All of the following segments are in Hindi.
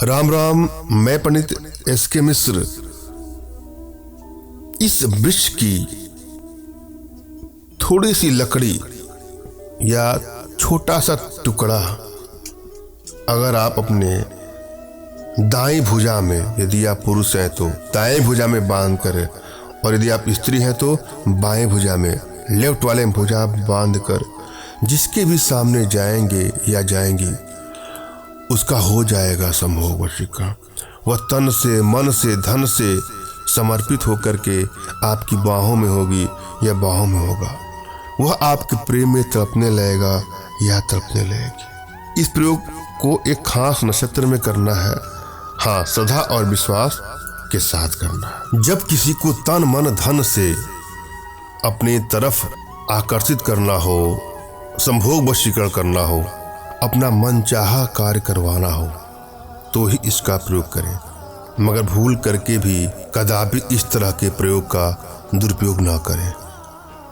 राम राम। मैं पंडित एस.के. मिश्र। इस वृक्ष की थोड़ी सी लकड़ी या छोटा सा टुकड़ा अगर आप अपने दाएं भुजा में, यदि आप पुरुष हैं तो दाएं भुजा में बांध कर, और यदि आप स्त्री हैं तो बाएं भुजा में, लेफ्ट वाले भुजा बांध कर जिसके भी सामने जाएंगे या जाएंगी उसका हो जाएगा संभोग वशीकरण। वह तन से, मन से, धन से समर्पित होकर के आपकी बाहों में होगी या बाहों में होगा। वह आपके प्रेम में तड़पने लगेगा या तड़पने लगेगी। इस प्रयोग को एक खास नक्षत्र में करना है। हाँ, श्रद्धा और विश्वास के साथ करना है। जब किसी को तन मन धन से अपनी तरफ आकर्षित करना हो, संभोग वशीकरण करना हो, अपना मनचाहा कार्य करवाना हो, तो ही इसका प्रयोग करें। मगर भूल करके भी कदापि इस तरह के प्रयोग का दुरुपयोग ना करें।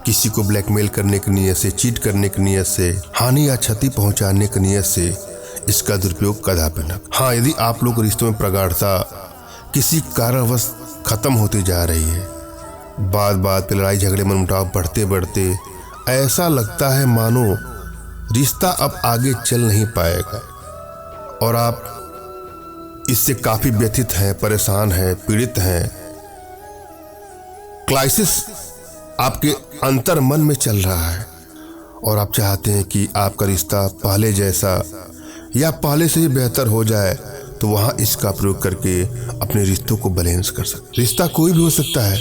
किसी को ब्लैकमेल करने की नीयत से, चीट करने की नीयत से, हानि या क्षति पहुंचाने की नीयत से इसका दुरुपयोग कदापि न। हाँ, यदि आप लोग रिश्तों में प्रगाढ़ता किसी कारणवश खत्म होती जा रही है, बात बात पे लड़ाई झगड़े मनमुटाव बढ़ते बढ़ते ऐसा लगता है मानो रिश्ता अब आगे चल नहीं पाएगा, और आप इससे काफी व्यथित हैं, परेशान हैं, पीड़ित हैं, क्राइसिस आपके अंतर मन में चल रहा है और आप चाहते हैं कि आपका रिश्ता पहले जैसा या पहले से ही बेहतर हो जाए, तो वहां इसका प्रयोग करके अपने रिश्तों को बैलेंस कर सकते। रिश्ता कोई भी हो सकता है,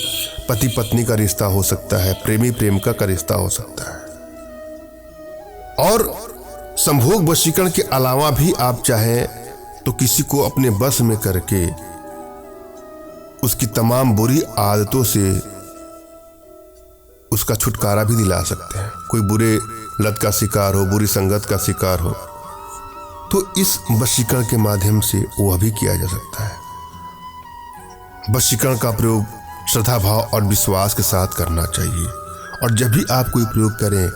पति पत्नी का रिश्ता हो सकता है, प्रेमी प्रेमिका का रिश्ता हो सकता है। और संभोग वशीकरण के अलावा भी आप चाहें तो किसी को अपने बस में करके उसकी तमाम बुरी आदतों से उसका छुटकारा भी दिला सकते हैं। कोई बुरे लत का शिकार हो, बुरी संगत का शिकार हो, तो इस वशीकरण के माध्यम से वह भी किया जा सकता है। वशीकरण का प्रयोग श्रद्धा भाव और विश्वास के साथ करना चाहिए, और जब भी आप कोई प्रयोग करें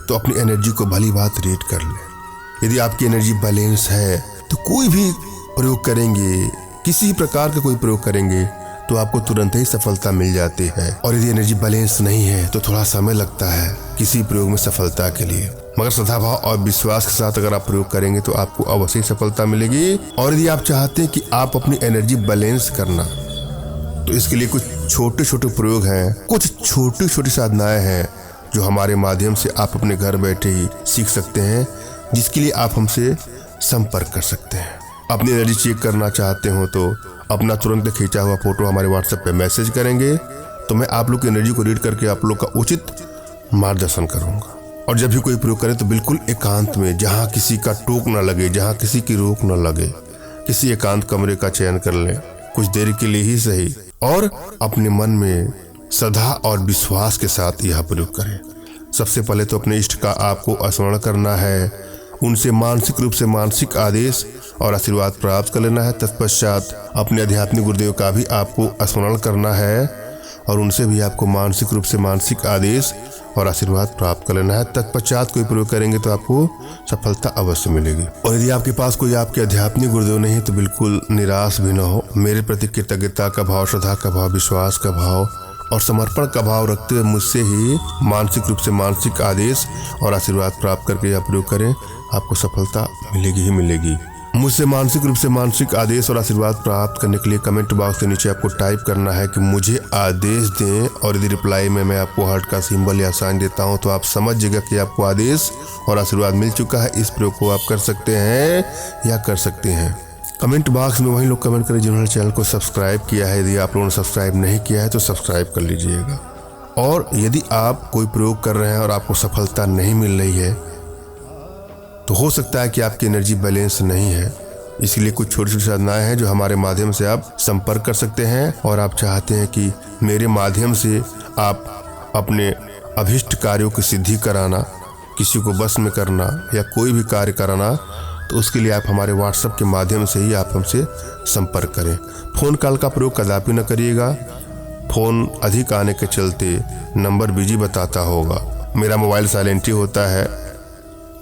तो अपनी एनर्जी को भली बात रेट कर लें। यदि आपकी एनर्जी बैलेंस है तो कोई भी प्रयोग करेंगे, किसी प्रकार का कोई प्रयोग करेंगे तो आपको तुरंत ही सफलता मिल जाती है। और यदि एनर्जी बैलेंस नहीं है तो थोड़ा समय लगता है किसी प्रयोग में सफलता के लिए। मगर श्रद्धा भाव और विश्वास के साथ अगर आप प्रयोग करेंगे तो आपको अवश्य सफलता मिलेगी। और यदि आप चाहते हैं कि आप अपनी एनर्जी बैलेंस करना, तो इसके लिए कुछ छोटे छोटे प्रयोग हैं, कुछ छोटी छोटी साधनाएं हैं जो हमारे माध्यम से आप अपने घर बैठे ही सीख सकते हैं, जिसके लिए आप हमसे संपर्क कर सकते हैं। अपनी एनर्जी चेक करना चाहते हो तो अपना तुरंत खींचा हुआ फोटो हमारे व्हाट्सएप पे मैसेज करेंगे, तो मैं आप लोग की एनर्जी को रीड करके आप लोग का उचित मार्गदर्शन करूंगा। और जब भी कोई प्रयोग करें तो बिल्कुल एकांत में, जहां किसी का टोक न लगे, जहां किसी की रोक न लगे, किसी एकांत कमरे का चयन कर लें, कुछ देर के लिए ही सही, और अपने मन में श्रद्धा और विश्वास के साथ यह प्रयोग करें। सबसे पहले तो अपने इष्ट का आपको स्मरण करना है, उनसे मानसिक रूप से मानसिक आदेश और आशीर्वाद प्राप्त कर लेना है। तत्पश्चात अपने आध्यात्मिक गुरुदेव का भी आपको स्मरण करना है, और उनसे भी आपको मानसिक रूप से मानसिक आदेश और आशीर्वाद प्राप्त कर लेना है। तत्पश्चात कोई प्रयोग करेंगे तो आपको सफलता अवश्य मिलेगी। और यदि आपके पास कोई आपके आध्यात्मिक गुरुदेव नहीं है तो बिल्कुल निराश भी न हो। मेरे प्रति कृतज्ञता का भाव, श्रद्धा का भाव, विश्वास का भाव और समर्पण का भाव रखते हुए मुझसे ही मानसिक रूप से मानसिक आदेश और आशीर्वाद प्राप्त करके यह प्रयोग करें, आपको सफलता मिलेगी ही मिलेगी। मुझसे मानसिक रूप से मानसिक आदेश और आशीर्वाद प्राप्त करने के लिए कमेंट बॉक्स के नीचे आपको टाइप करना है कि मुझे आदेश दें, और यदि रिप्लाई में मैं आपको हार्ट का सिंबल या साइन देता हूं तो आप समझ जाइएगा कि आपको आदेश और आशीर्वाद मिल चुका है। इस प्रयोग को आप कर सकते हैं या कर सकते हैं। कमेंट बॉक्स में वही लोग कमेंट करें जिन्होंने चैनल को सब्सक्राइब किया है। यदि आप लोगों ने सब्सक्राइब नहीं किया है तो सब्सक्राइब कर लीजिएगा। और यदि आप कोई प्रयोग कर रहे हैं और आपको सफलता नहीं मिल रही है तो हो सकता है कि आपकी एनर्जी बैलेंस नहीं है। इसलिए कुछ छोटी छोटी साधनाएं हैं जो हमारे माध्यम से आप संपर्क कर सकते हैं, और आप चाहते हैं कि मेरे माध्यम से आप अपने अभिष्ट कार्यों की सिद्धि कराना, किसी को बस में करना या कोई भी कार्य कराना, तो उसके लिए आप हमारे व्हाट्सएप के माध्यम से ही आप हमसे संपर्क करें। फ़ोन कॉल का प्रयोग कदापि न करिएगा। फ़ोन अधिक आने के चलते नंबर बिजी बताता होगा। मेरा मोबाइल साइलेंट ही होता है,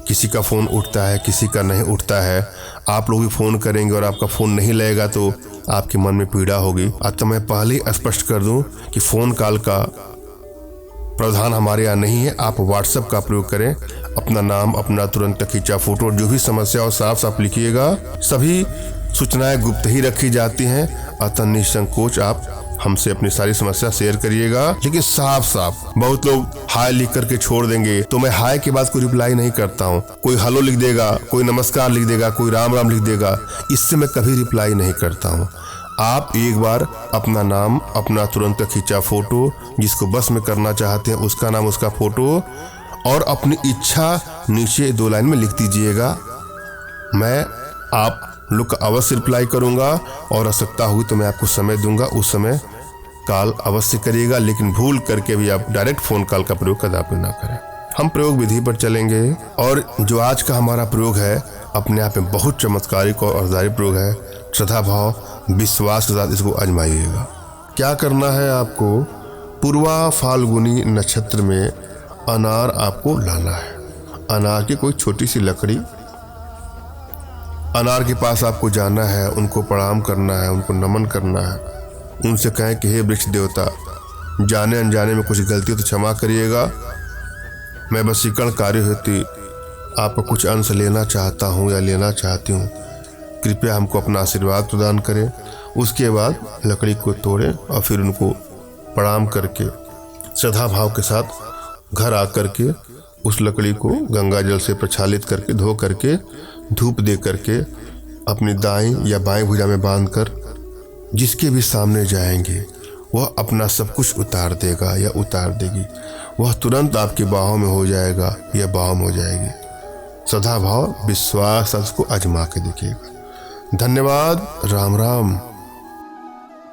किसी का फ़ोन उठता है, किसी का नहीं उठता है। आप लोग भी फ़ोन करेंगे और आपका फ़ोन नहीं लगेगा तो आपके मन में पीड़ा होगी। अतः मैं पहले ही स्पष्ट कर दूं कि फ़ोन कॉल का प्रावधान हमारे यहाँ नहीं है। आप व्हाट्सएप का प्रयोग करें। अपना नाम, अपना तुरंत खींचा फोटो, जो भी समस्या हो साफ साफ लिखिएगा। सभी सूचनाएं गुप्त ही रखी जाती हैं, अतः निसंकोच आप हमसे अपनी सारी समस्या शेयर करिएगा, लेकिन साफ साफ। बहुत लोग हाय लिख करके छोड़ देंगे, तो मैं हाय के बाद कोई रिप्लाई नहीं करता हूँ। कोई हेलो लिख देगा, कोई नमस्कार लिख देगा, कोई राम राम लिख देगा, इससे मैं कभी रिप्लाई नहीं करता हूँ। आप एक बार अपना नाम, अपना तुरंत खींचा फोटो, जिसको बस में करना चाहते हैं उसका नाम, उसका फोटो और अपनी इच्छा नीचे 2 लाइन में लिख दीजिएगा। मैं आप लोग का अवश्य रिप्लाई करूंगा और आवश्यकता होगी तो मैं आपको समय दूंगा, उस समय कॉल अवश्य करिएगा। लेकिन भूल करके भी आप डायरेक्ट फ़ोन कॉल का प्रयोग कदापि ना करें। हम प्रयोग विधि पर चलेंगे और जो आज का हमारा प्रयोग है अपने आप में बहुत चमत्कारिक और अर्धारी प्रयोग है। श्रद्धा भाव विश्वास के साथ इसको आजमाइएगा। क्या करना है आपको? पूर्वा फाल्गुनी नक्षत्र में अनार आपको लाना है। अनार की कोई छोटी सी लकड़ी, अनार के पास आपको जाना है, उनको प्रणाम करना है, उनको नमन करना है। उनसे कहें कि हे वृक्ष देवता, जाने अनजाने में कुछ गलती हो तो क्षमा करिएगा। मैं वशीकरण कार्य हेतु आपको कुछ अंश लेना चाहता हूँ या लेना चाहती हूँ, कृपया हमको अपना आशीर्वाद प्रदान करें। उसके बाद लकड़ी को तोड़ें और फिर उनको प्रणाम करके श्रद्धा भाव के साथ घर आकर के उस लकड़ी को गंगा जल से प्रक्षालित करके, धो करके, धूप दे करके अपनी दाईं या बाएं भुजा में बांधकर जिसके भी सामने जाएंगे वह अपना सब कुछ उतार देगा या उतार देगी। वह तुरंत आपकी बाहों में हो जाएगा या बाहों में हो जाएगी। श्रद्धा भाव विश्वास उसको आजमा के देखिएगा। धन्यवाद। राम राम।